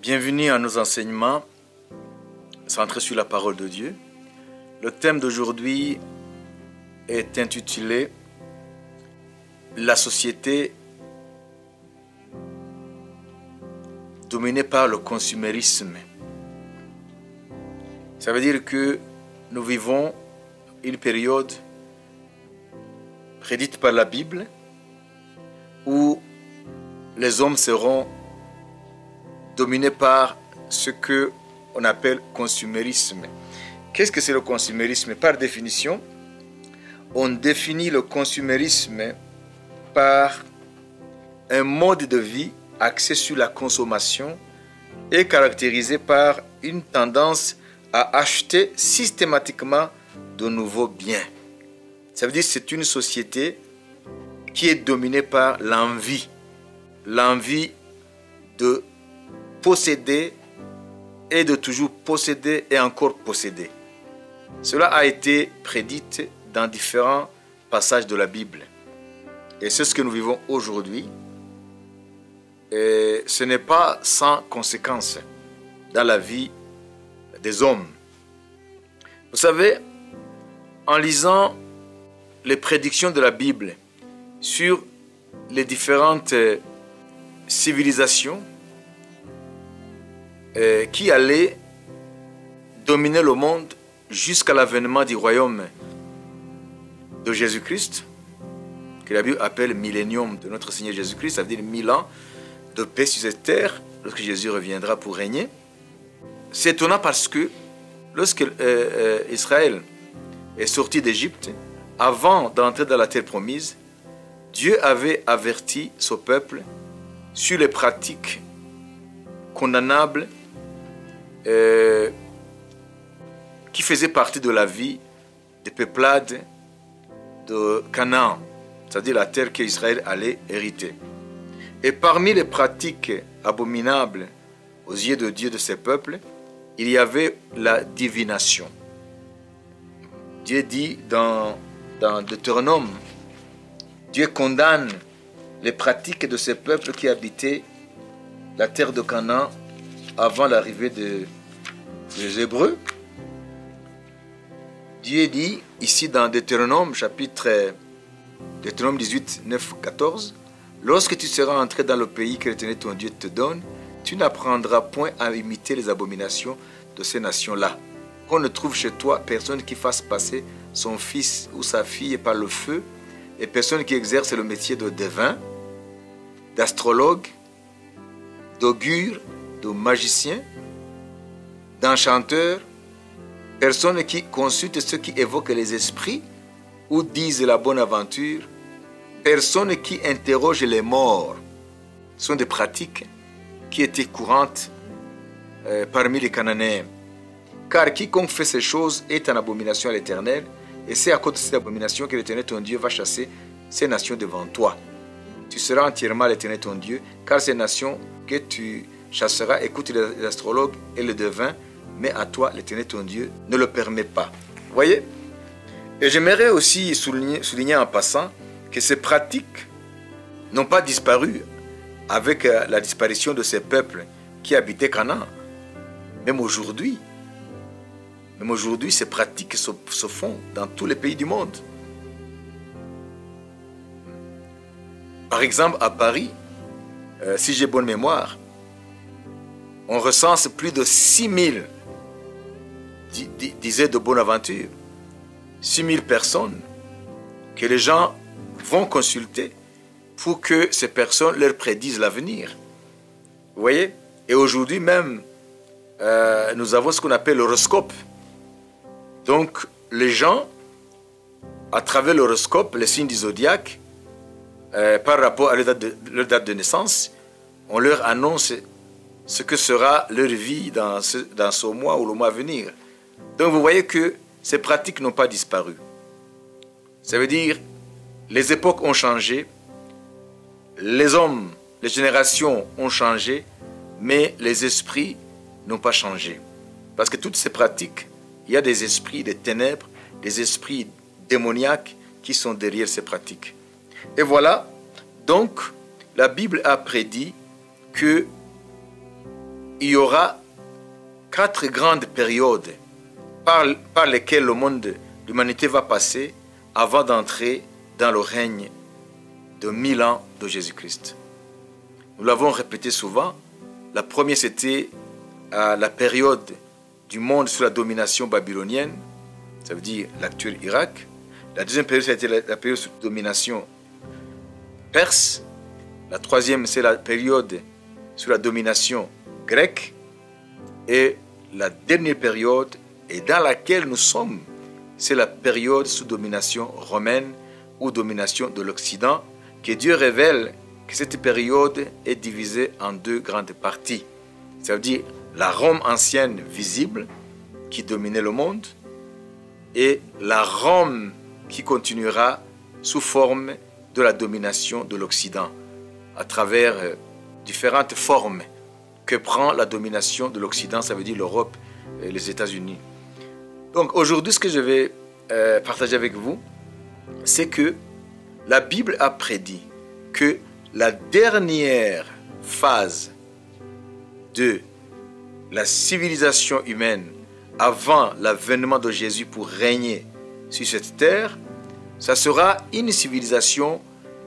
Bienvenue à nos enseignements centrés sur la parole de Dieu. Le thème d'aujourd'hui est intitulé « La société dominée par le consumérisme ». Ça veut dire que nous vivons une période prédite par la Bible où les hommes seront dominés par ce qu'on appelle consumérisme. Qu'est-ce que c'est le consumérisme? Par définition, on définit le consumérisme par un mode de vie axé sur la consommation et caractérisé par une tendance à acheter systématiquement de nouveaux biens. Ça veut dire que c'est une société qui est dominée par l'envie de posséder et de toujours posséder et encore posséder. Cela a été prédit dans différents passages de la Bible. Et c'est ce que nous vivons aujourd'hui. Et ce n'est pas sans conséquences dans la vie des hommes. Vous savez, en lisant les prédictions de la Bible sur les différentes civilisations qui allaient dominer le monde jusqu'à l'avènement du royaume de Jésus-Christ, que la Bible appelle millénium de notre Seigneur Jésus-Christ, ça veut dire 1000 ans de paix sur cette terre, lorsque Jésus reviendra pour régner. C'est étonnant parce que lorsque Israël est sorti d'Égypte, avant d'entrer dans la terre promise, Dieu avait averti son peuple sur les pratiques condamnables qui faisaient partie de la vie des peuplades de Canaan, c'est-à-dire la terre qu'Israël allait hériter. Et parmi les pratiques abominables aux yeux de Dieu de ces peuples, il y avait la divination. Dieu dit dans Deutéronome, Dieu condamne les pratiques de ces peuples qui habitaient la terre de Canaan avant l'arrivée des Hébreux. Dieu dit ici dans Deutéronome, Deutéronome 18, 9, 14, « Lorsque tu seras entré dans le pays que l'Éternel ton Dieu te donne, tu n'apprendras point à imiter les abominations de ces nations-là. Qu'on ne trouve chez toi personne qui fasse passer son fils ou sa fille par le feu, et personne qui exerce le métier de devin, d'astrologue, d'augure, de magicien, d'enchanteur, personne qui consulte ceux qui évoquent les esprits ou disent la bonne aventure, personne qui interroge les morts. » Ce sont des pratiques qui étaient courantes parmi les Cananéens. Car quiconque fait ces choses est en abomination à l'Éternel, et c'est à cause de cette abomination que l'Éternel ton Dieu va chasser ces nations devant toi. Tu seras entièrement l'Éternel ton Dieu, car ces nations que tu chasseras écoutent les astrologues et les devins, mais à toi, l'Éternel ton Dieu, ne le permet pas. Vous voyez? Et j'aimerais aussi souligner en passant que ces pratiques n'ont pas disparu avec la disparition de ces peuples qui habitaient Canaan. Même aujourd'hui, ces pratiques se font dans tous les pays du monde. Par exemple, à Paris, si j'ai bonne mémoire, on recense plus de 6000, disait de Bonaventure, 6000 personnes que les gens vont consulter pour que ces personnes leur prédisent l'avenir. Vous voyez? Et aujourd'hui même, nous avons ce qu'on appelle l'horoscope. Donc, les gens, à travers l'horoscope, les signes du zodiaque, par rapport à leur date de naissance, on leur annonce ce que sera leur vie dans ce mois ou le mois à venir. Donc, vous voyez que ces pratiques n'ont pas disparu. Ça veut dire, les époques ont changé, les hommes, les générations ont changé, mais les esprits n'ont pas changé. Parce que toutes ces pratiques, il y a des esprits des ténèbres, des esprits démoniaques qui sont derrière ces pratiques. Et voilà, donc, la Bible a prédit que il y aura 4 grandes périodes par lesquelles l'humanité va passer avant d'entrer dans le règne de 1000 ans de Jésus-Christ. Nous l'avons répété souvent. La première, c'était la période du monde sous la domination babylonienne, ça veut dire l'actuel Irak. La deuxième période, c'était la période sous domination perse. La troisième, c'est la période sous la domination grecque. Et la dernière période, et dans laquelle nous sommes, c'est la période sous domination romaine ou domination de l'Occident, que Dieu révèle que cette période est divisée en 2 grandes parties. Ça veut dire la Rome ancienne visible qui dominait le monde et la Rome qui continuera sous forme de la domination de l'Occident à travers différentes formes que prend la domination de l'Occident, ça veut dire l'Europe et les États-Unis. Donc aujourd'hui, ce que je vais partager avec vous, c'est que la Bible a prédit que la dernière phase de la civilisation humaine avant l'avènement de Jésus pour régner sur cette terre, ça sera une civilisation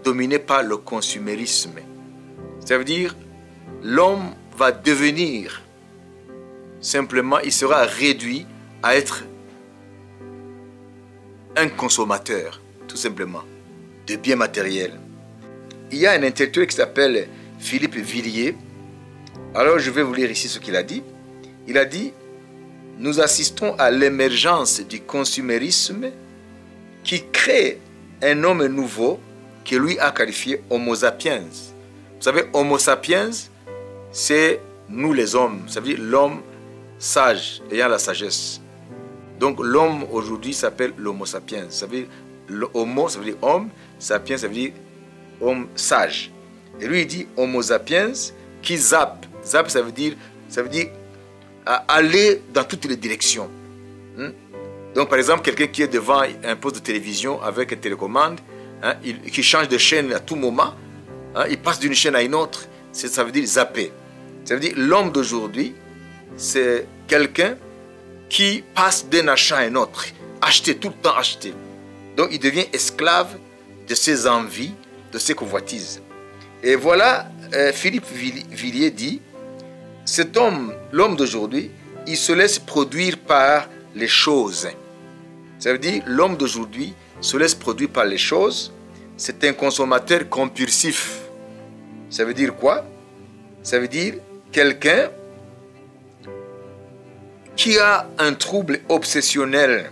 dominée par le consumérisme. Ça veut dire l'homme va devenir, simplement, il sera réduit à être un consommateur, tout simplement, de biens matériels. Il y a un intellectuel qui s'appelle Philippe Villiers. Alors je vais vous lire ici ce qu'il a dit. Il a dit: nous assistons à l'émergence du consumérisme qui crée un homme nouveau que lui a qualifié Homo sapiens. Vous savez, Homo sapiens, c'est nous les hommes. Ça veut dire l'homme sage, ayant la sagesse. Donc l'homme aujourd'hui s'appelle l'Homo sapiens. Ça veut dire l'homo, ça veut dire homme, sapiens, ça veut dire homme sage. Et lui il dit Homo sapiens qui zappe. Zappe, ça veut dire aller dans toutes les directions. Donc par exemple, quelqu'un qui est devant un poste de télévision avec une télécommande, qui change de chaîne à tout moment, il passe d'une chaîne à une autre, ça veut dire zapper. Ça veut dire l'homme d'aujourd'hui, c'est quelqu'un qui passe d'un achat à un autre, acheter, tout le temps acheter. Donc il devient esclave de ses envies, de ses convoitises. Et voilà, Philippe Villiers dit, cet homme, l'homme d'aujourd'hui, il se laisse produire par les choses. Ça veut dire l'homme d'aujourd'hui se laisse produire par les choses. C'est un consommateur compulsif. Ça veut dire quoi? Ça veut dire quelqu'un qui a un trouble obsessionnel.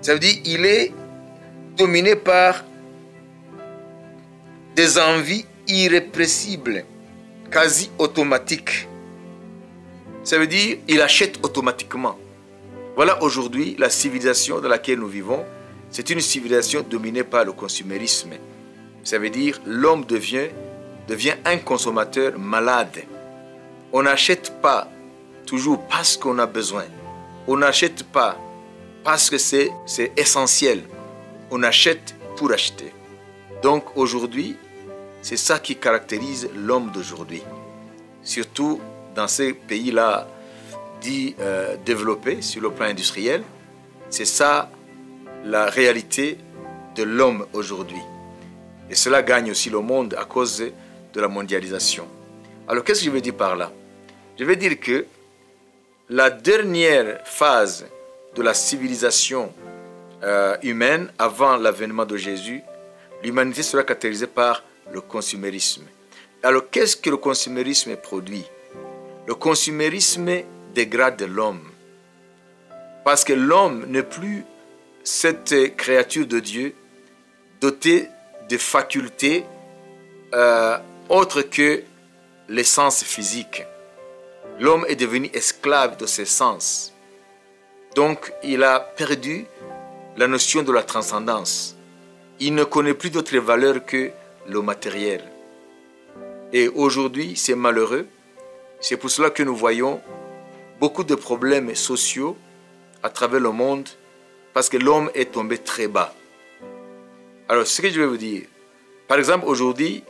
Ça veut dire qu'il est dominé par des envies irrépressibles, quasi automatiques. Ça veut dire qu'il achète automatiquement. Voilà aujourd'hui la civilisation dans laquelle nous vivons. C'est une civilisation dominée par le consumérisme. Ça veut dire l'homme devient un consommateur malade. On n'achète pas toujours parce qu'on a besoin. On n'achète pas parce que c'est essentiel. On achète pour acheter. Donc aujourd'hui, c'est ça qui caractérise l'homme d'aujourd'hui. Surtout dans ces pays-là dits développés sur le plan industriel. C'est ça la réalité de l'homme aujourd'hui. Et cela gagne aussi le monde à cause de la mondialisation. Alors qu'est-ce que je veux dire par là? Je veux dire que la dernière phase de la civilisation humaine avant l'avènement de Jésus, l'humanité sera caractérisée par le consumérisme. Alors qu'est-ce que le consumérisme produit? Le consumérisme dégrade l'homme. Parce que l'homme n'est plus cette créature de Dieu dotée de facultés autres que les sens physiques. L'homme est devenu esclave de ses sens. Donc, il a perdu la notion de la transcendance. Il ne connaît plus d'autres valeurs que le matériel. Et aujourd'hui, c'est malheureux. C'est pour cela que nous voyons beaucoup de problèmes sociaux à travers le monde, parce que l'homme est tombé très bas. Alors, ce que je vais vous dire, par exemple, aujourd'hui,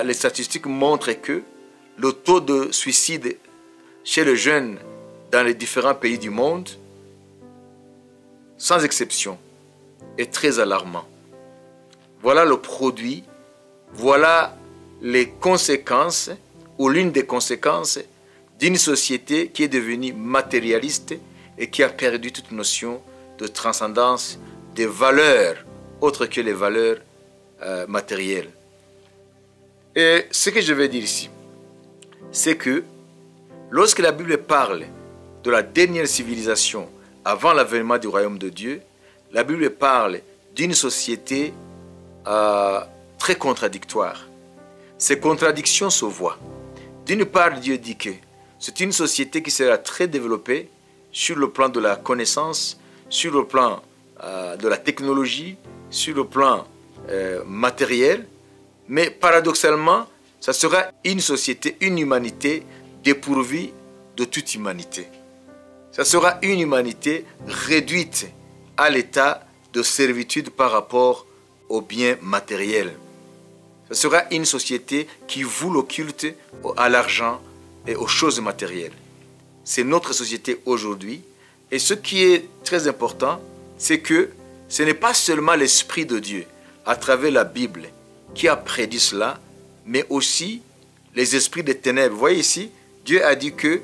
les statistiques montrent que le taux de suicide chez les jeunes dans les différents pays du monde, sans exception, est très alarmant. Voilà le produit, voilà les conséquences, ou l'une des conséquences d'une société qui est devenue matérialiste et qui a perdu toute notion de transcendance des valeurs autres que les valeurs matérielles. Et ce que je vais dire ici, c'est que lorsque la Bible parle de la dernière civilisation avant l'avènement du royaume de Dieu, la Bible parle d'une société très contradictoire. Ces contradictions se voient. D'une part, Dieu dit que c'est une société qui sera très développée sur le plan de la connaissance, sur le plan de la technologie, sur le plan matériel, mais paradoxalement, ça sera une société, une humanité dépourvue de toute humanité. Ça sera une humanité réduite à l'état de servitude par rapport aux biens matériels. Ce sera une société qui voue le culte à l'argent et aux choses matérielles. C'est notre société aujourd'hui. Et ce qui est très important, c'est que ce n'est pas seulement l'Esprit de Dieu, à travers la Bible, qui a prédit cela, mais aussi les esprits des ténèbres. Vous voyez ici, Dieu a dit qu'il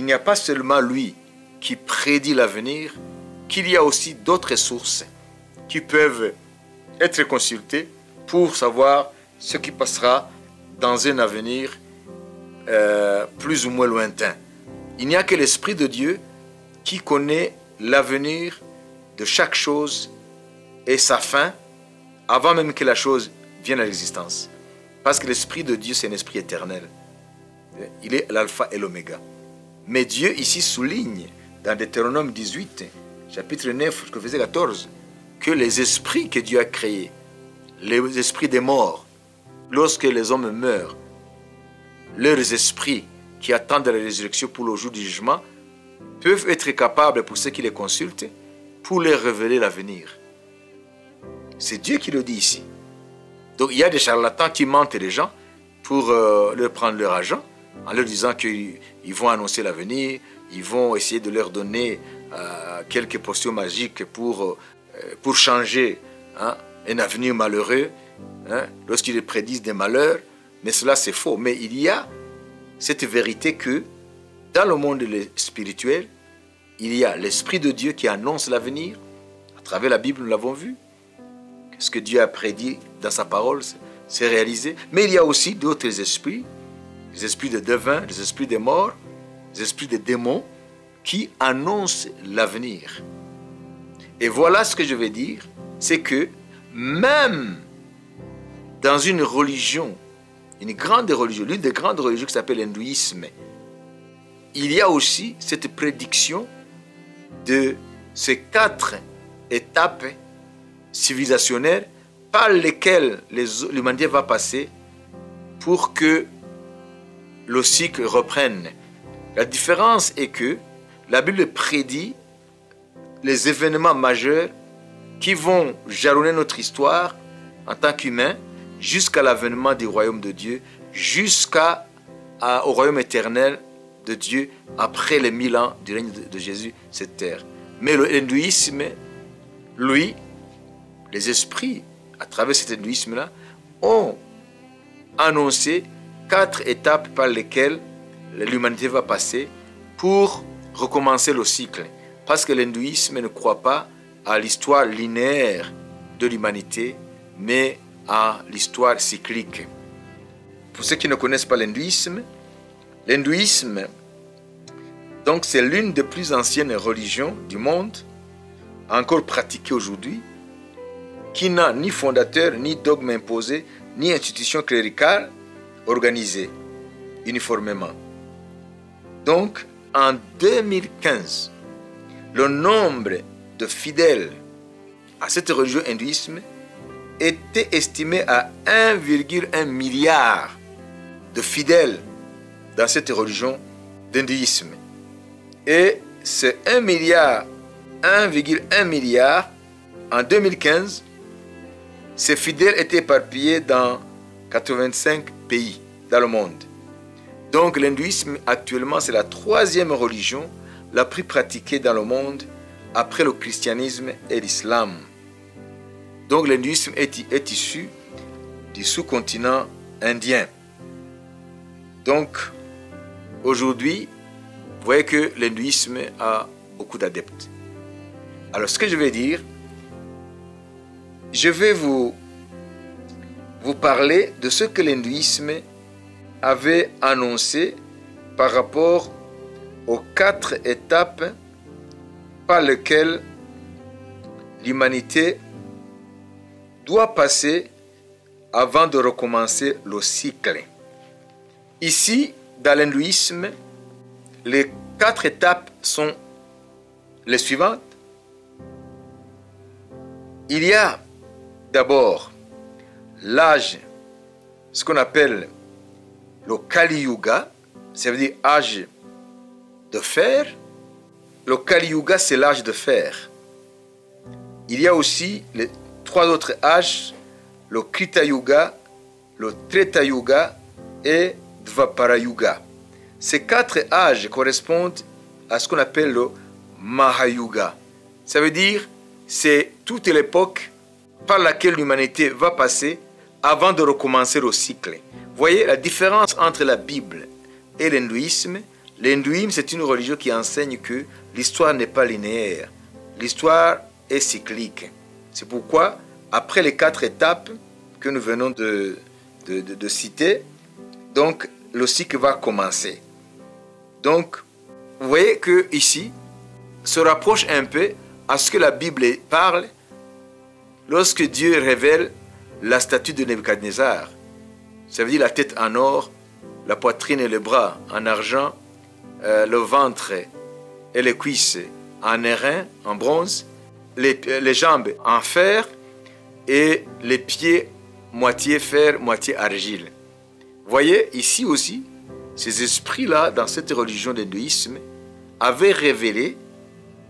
n'y a pas seulement lui qui prédit l'avenir, qu'il y a aussi d'autres sources qui peuvent être consultées pour savoir ce qui passera dans un avenir plus ou moins lointain. Il n'y a que l'Esprit de Dieu qui connaît l'avenir de chaque chose et sa fin avant même que la chose vienne à l'existence. Parce que l'Esprit de Dieu, c'est un esprit éternel. Il est l'alpha et l'oméga. Mais Dieu ici souligne dans Deutéronome 18, chapitre 9, verset 14, que les esprits que Dieu a créés, les esprits des morts, lorsque les hommes meurent, leurs esprits qui attendent la résurrection pour le jour du jugement, peuvent être capables, pour ceux qui les consultent, pour leur révéler l'avenir. C'est Dieu qui le dit ici. Donc il y a des charlatans qui mentent les gens pour leur prendre leur argent, en leur disant qu'ils vont annoncer l'avenir, ils vont essayer de leur donner quelques potions magiques pour changer un avenir malheureux, lorsqu'ils prédisent des malheurs. Mais cela c'est faux. Mais il y a cette vérité que dans le monde spirituel, il y a l'Esprit de Dieu qui annonce l'avenir. À travers la Bible, nous l'avons vu. Ce que Dieu a prédit dans sa parole, c'est réalisé. Mais il y a aussi d'autres esprits, les esprits de devins, les esprits des morts, les esprits des démons, qui annoncent l'avenir. Et voilà ce que je vais dire, c'est que même dans une religion, une grande religion, l'une des grandes religions qui s'appelle l'hindouisme, il y a aussi cette prédiction de ces 4 étapes civilisationnelles par lesquelles l'humanité va passer pour que le cycle reprenne. La différence est que la Bible prédit les événements majeurs qui vont jalonner notre histoire en tant qu'humains jusqu'à l'avènement du royaume de Dieu, jusqu'au royaume éternel de Dieu après les 1000 ans du règne de Jésus, cette terre. Mais l'hindouisme, lui, les esprits, à travers cet hindouisme-là, ont annoncé 4 étapes par lesquelles l'humanité va passer pour recommencer le cycle. Parce que l'hindouisme ne croit pas à l'histoire linéaire de l'humanité, mais à l'histoire cyclique. Pour ceux qui ne connaissent pas l'hindouisme, donc c'est l'une des plus anciennes religions du monde, encore pratiquée aujourd'hui, qui n'a ni fondateur, ni dogme imposé, ni institution cléricale organisée uniformément. Donc, en 2015, le nombre de fidèles à cette religion hindouisme était estimé à 1,1 milliard de fidèles dans cette religion d'hindouisme. Et c'est 1,1 milliard en 2015, ces fidèles étaient éparpillés dans 85 pays dans le monde. Donc l'hindouisme actuellement c'est la troisième religion la plus pratiquée dans le monde après le christianisme et l'islam. Donc l'hindouisme est issu du sous-continent indien. Donc aujourd'hui, vous voyez que l'hindouisme a beaucoup d'adeptes. Alors ce que je vais dire, je vais vous parler de ce que l'hindouisme avait annoncé par rapport aux 4 étapes par lesquelles l'humanité doit passer avant de recommencer le cycle. Ici, dans l'hindouisme, les 4 étapes sont les suivantes. Il y a d'abord l'âge, ce qu'on appelle le Kali Yuga, ça veut dire âge de fer. Le Kali Yuga, c'est l'âge de fer. Il y a aussi les 3 autres âges, le Krita Yuga, le Treta Yuga et Dvapara Yuga. Ces 4 âges correspondent à ce qu'on appelle le Mahayuga. Ça veut dire c'est toute l'époque par laquelle l'humanité va passer avant de recommencer le cycle. Vous voyez la différence entre la Bible et l'hindouisme. L'hindouisme, c'est une religion qui enseigne que l'histoire n'est pas linéaire. L'histoire est cyclique. C'est pourquoi, après les 4 étapes que nous venons de citer, donc le cycle va commencer. Donc, vous voyez que ici se rapproche un peu à ce que la Bible parle lorsque Dieu révèle la statue de Nebuchadnezzar. Ça veut dire la tête en or, la poitrine et les bras en argent, le ventre et les cuisses en airain, en bronze, les jambes en fer et les pieds moitié fer, moitié argile. Vous voyez, ici aussi, ces esprits-là, dans cette religion d'hindouisme, avaient révélé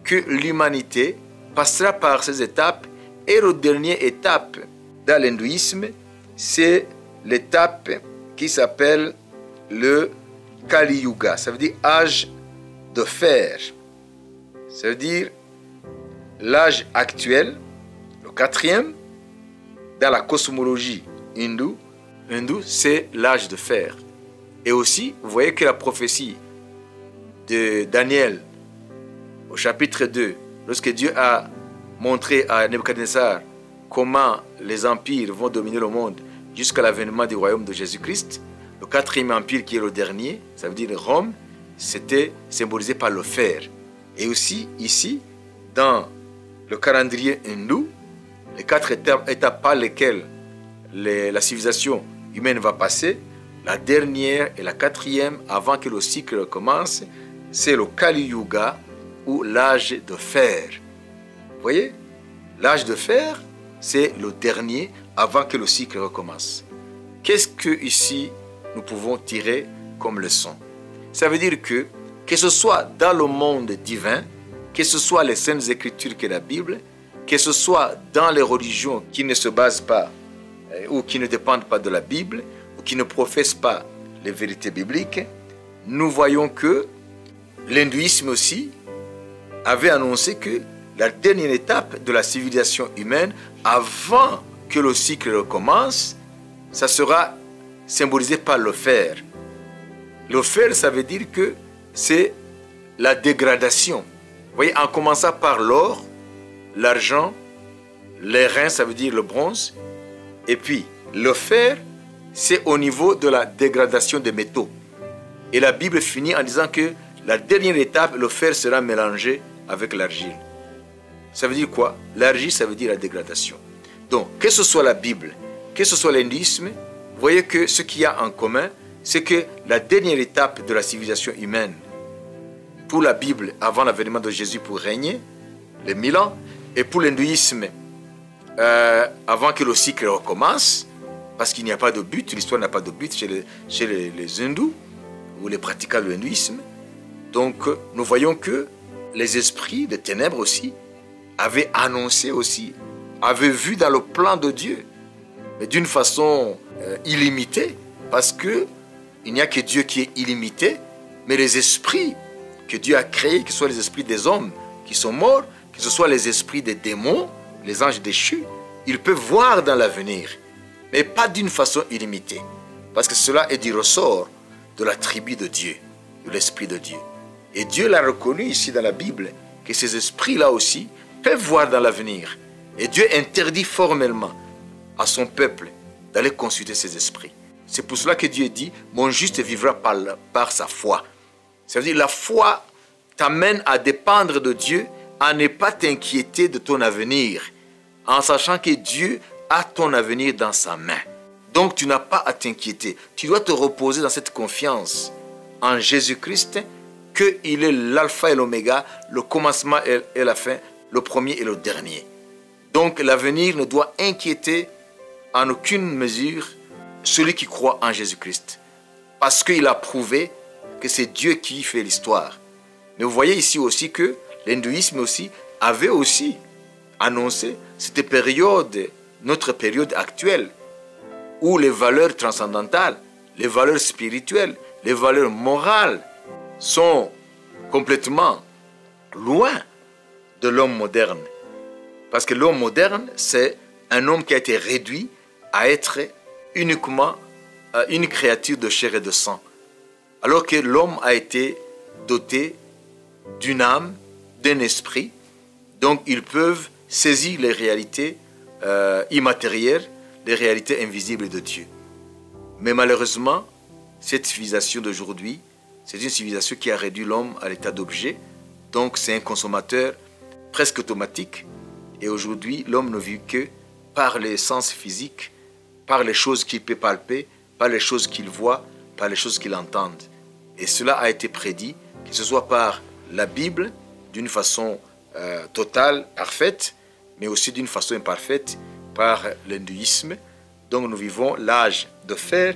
que l'humanité passera par ces étapes et la dernière étape dans l'hindouisme, c'est l'étape qui s'appelle le Kali Yuga. Ça veut dire âge de fer. Ça veut dire l'âge actuel, le 4e, dans la cosmologie hindoue, c'est l'âge de fer. Et aussi, vous voyez que la prophétie de Daniel, au chapitre 2, lorsque Dieu a montré à Nebuchadnezzar comment les empires vont dominer le monde jusqu'à l'avènement du royaume de Jésus-Christ, le 4e empire qui est le dernier, ça veut dire Rome, c'était symbolisé par le fer. Et aussi, ici, dans le calendrier hindou, les 4 étapes par lesquelles la civilisation humaine va passer, la dernière et la 4e, avant que le cycle commence, c'est le Kali Yuga ou l'âge de fer. Vous voyez, l'âge de fer, c'est le dernier avant que le cycle recommence. Qu'est-ce que ici nous pouvons tirer comme leçon? Ça veut dire que ce soit dans le monde divin, que ce soit les Saintes Écritures que la Bible, que ce soit dans les religions qui ne se basent pas ou qui ne dépendent pas de la Bible, ou qui ne professent pas les vérités bibliques, nous voyons que l'hindouisme aussi avait annoncé que la dernière étape de la civilisation humaine, avant que le cycle recommence, ça sera symbolisé par le fer. Le fer, ça veut dire que c'est la dégradation. Vous voyez, en commençant par l'or, l'argent, l'airain, ça veut dire le bronze, et puis le fer, c'est au niveau de la dégradation des métaux. Et la Bible finit en disant que la dernière étape, le fer sera mélangé avec l'argile. Ça veut dire quoi? L'argile, ça veut dire la dégradation. Donc, que ce soit la Bible, que ce soit l'hindouisme, vous voyez que ce qu'il y a en commun, c'est que la dernière étape de la civilisation humaine, pour la Bible, avant l'avènement de Jésus pour régner, les 1000 ans, et pour l'hindouisme, avant que le cycle recommence, parce qu'il n'y a pas de but, l'histoire n'a pas de but chez les hindous, ou les pratiquants de l'hindouisme. Donc, nous voyons que les esprits des ténèbres aussi avaient annoncé aussi, avaient vu dans le plan de Dieu, mais d'une façon illimitée, parce que il n'y a que Dieu qui est illimité, mais les esprits que Dieu a créés, que ce soit les esprits des hommes qui sont morts, que ce soit les esprits des démons, les anges déchus, ils peuvent voir dans l'avenir, mais pas d'une façon illimitée. Parce que cela est du ressort de la tribu de Dieu, de l'Esprit de Dieu. Et Dieu l'a reconnu ici dans la Bible, que ces esprits-là aussi peuvent voir dans l'avenir. Et Dieu interdit formellement à son peuple d'aller consulter ces esprits. C'est pour cela que Dieu dit, mon juste vivra par sa foi. Ça veut dire la foi t'amène à dépendre de Dieu, à ne pas t'inquiéter de ton avenir, en sachant que Dieu a ton avenir dans sa main. Donc tu n'as pas à t'inquiéter. Tu dois te reposer dans cette confiance en Jésus-Christ, qu'il est l'alpha et l'oméga, le commencement et la fin, le premier et le dernier. Donc l'avenir ne doit inquiéter en aucune mesure celui qui croit en Jésus-Christ. Parce qu'il a prouvé que c'est Dieu qui fait l'histoire. Mais vous voyez ici aussi que l'hindouisme aussi avait aussi annoncé cette période, notre période actuelle, où les valeurs transcendantales, les valeurs spirituelles, les valeurs morales sont complètement loin de l'homme moderne. Parce que l'homme moderne, c'est un homme qui a été réduit à être uniquement une créature de chair et de sang. Alors que l'homme a été doté d'une âme, d'un esprit, donc ils peuvent saisir les réalités immatérielles, les réalités invisibles de Dieu. Mais malheureusement, cette civilisation d'aujourd'hui, c'est une civilisation qui a réduit l'homme à l'état d'objet. Donc c'est un consommateur presque automatique. Et aujourd'hui, l'homme ne vit que par les sens physiques, par les choses qu'il peut palper, par les choses qu'il voit, par les choses qu'il entend. Et cela a été prédit, que ce soit par la Bible, d'une façon totale, parfaite, mais aussi d'une façon imparfaite, par l'hindouisme. Donc nous vivons l'âge de fer.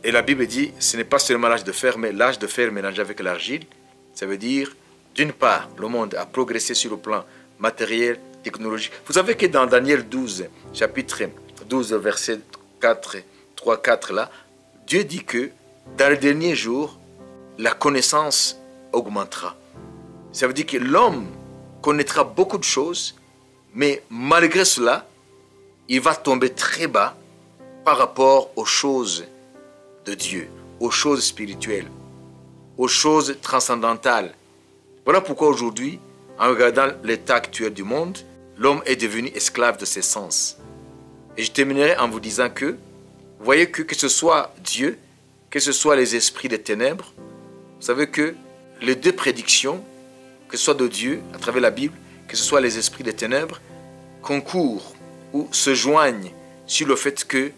Et la Bible dit, ce n'est pas seulement l'âge de fer, mais l'âge de fer mélangé avec l'argile. Ça veut dire, d'une part, le monde a progressé sur le plan matériel, technologique. Vous savez que dans Daniel 12, chapitre 12, verset 4, 3, 4, là, Dieu dit que dans les derniers jours, la connaissance augmentera. Ça veut dire que l'homme connaîtra beaucoup de choses, mais malgré cela, il va tomber très bas par rapport aux choses de Dieu, aux choses spirituelles, aux choses transcendantales. Voilà pourquoi aujourd'hui, en regardant l'état actuel du monde, l'homme est devenu esclave de ses sens. Et je terminerai en vous disant que, vous voyez que ce soit Dieu, que ce soit les esprits des ténèbres, vous savez que les deux prédictions, que ce soit de Dieu à travers la Bible, que ce soit les esprits des ténèbres, concourent ou se joignent sur le fait que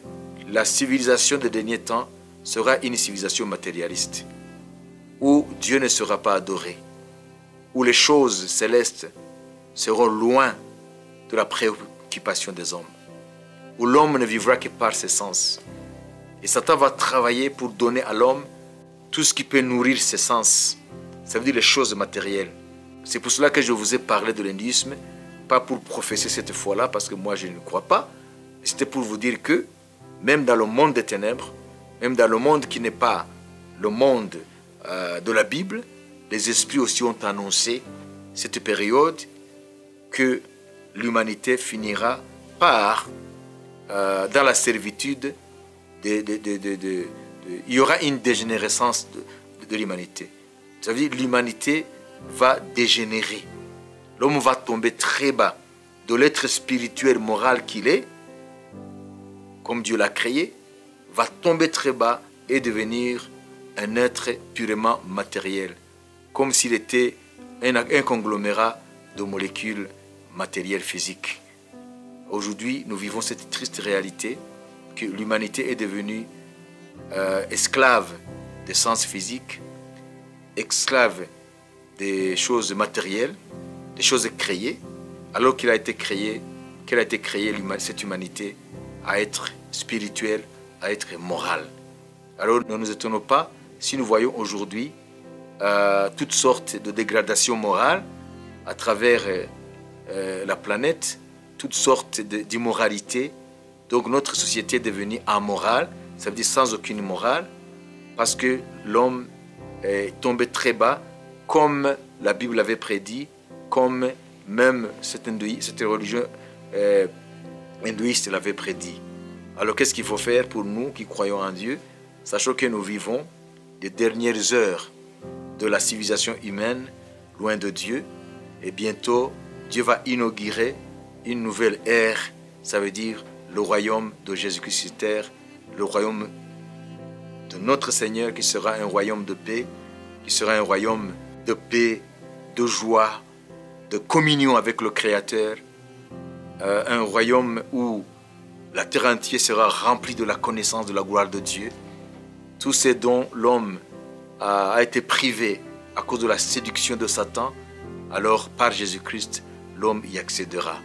la civilisation des derniers temps sera une civilisation matérialiste, où Dieu ne sera pas adoré, où les choses célestes seront loin de la préoccupation des hommes, où l'homme ne vivra que par ses sens. Et Satan va travailler pour donner à l'homme tout ce qui peut nourrir ses sens. Ça veut dire les choses matérielles. C'est pour cela que je vous ai parlé de l'hindouisme, pas pour professer cette foi-là, parce que moi je ne crois pas. C'était pour vous dire que, même dans le monde des ténèbres, même dans le monde qui n'est pas le monde de la Bible, les esprits aussi ont annoncé cette période que l'humanité finira par, dans la servitude, il y aura une dégénérescence de l'humanité. Ça veut dire que l'humanité va dégénérer. L'homme va tomber très bas de l'être spirituel, moral qu'il est, comme Dieu l'a créé, va tomber très bas et devenir un être purement matériel, comme s'il était un conglomérat de molécules matérielles physiques. Aujourd'hui, nous vivons cette triste réalité que l'humanité est devenue esclave des sens physiques, esclave des choses matérielles, des choses créées, alors qu'elle a été créée, cette humanité, à être spirituelle, à être morale. Alors ne nous étonnons pas si nous voyons aujourd'hui toutes sortes de dégradations morales à travers la planète, toutes sortes d'immoralités. Donc notre société est devenue amorale, ça veut dire sans aucune morale. parce que l'homme est tombé très bas, comme la Bible l'avait prédit, comme même cette religion hindouiste l'avait prédit. Alors qu'est-ce qu'il faut faire pour nous qui croyons en Dieu, sachant que nous vivons les dernières heures de la civilisation humaine, loin de Dieu, et bientôt Dieu va inaugurer une nouvelle ère, ça veut dire le royaume de Jésus-Christ sur terre, le royaume de notre Seigneur qui sera un royaume de paix, qui sera un royaume de paix, de joie, de communion avec le Créateur, un royaume où la terre entière sera remplie de la connaissance de la gloire de Dieu. Tout ce dont l'homme a été privé à cause de la séduction de Satan, alors par Jésus-Christ, l'homme y accédera.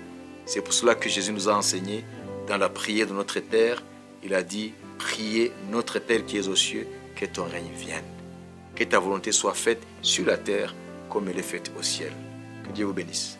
C'est pour cela que Jésus nous a enseigné dans la prière de notre Père. Il a dit, priez notre Père qui est aux cieux, que ton règne vienne. Que ta volonté soit faite sur la terre comme elle est faite au ciel. Que Dieu vous bénisse.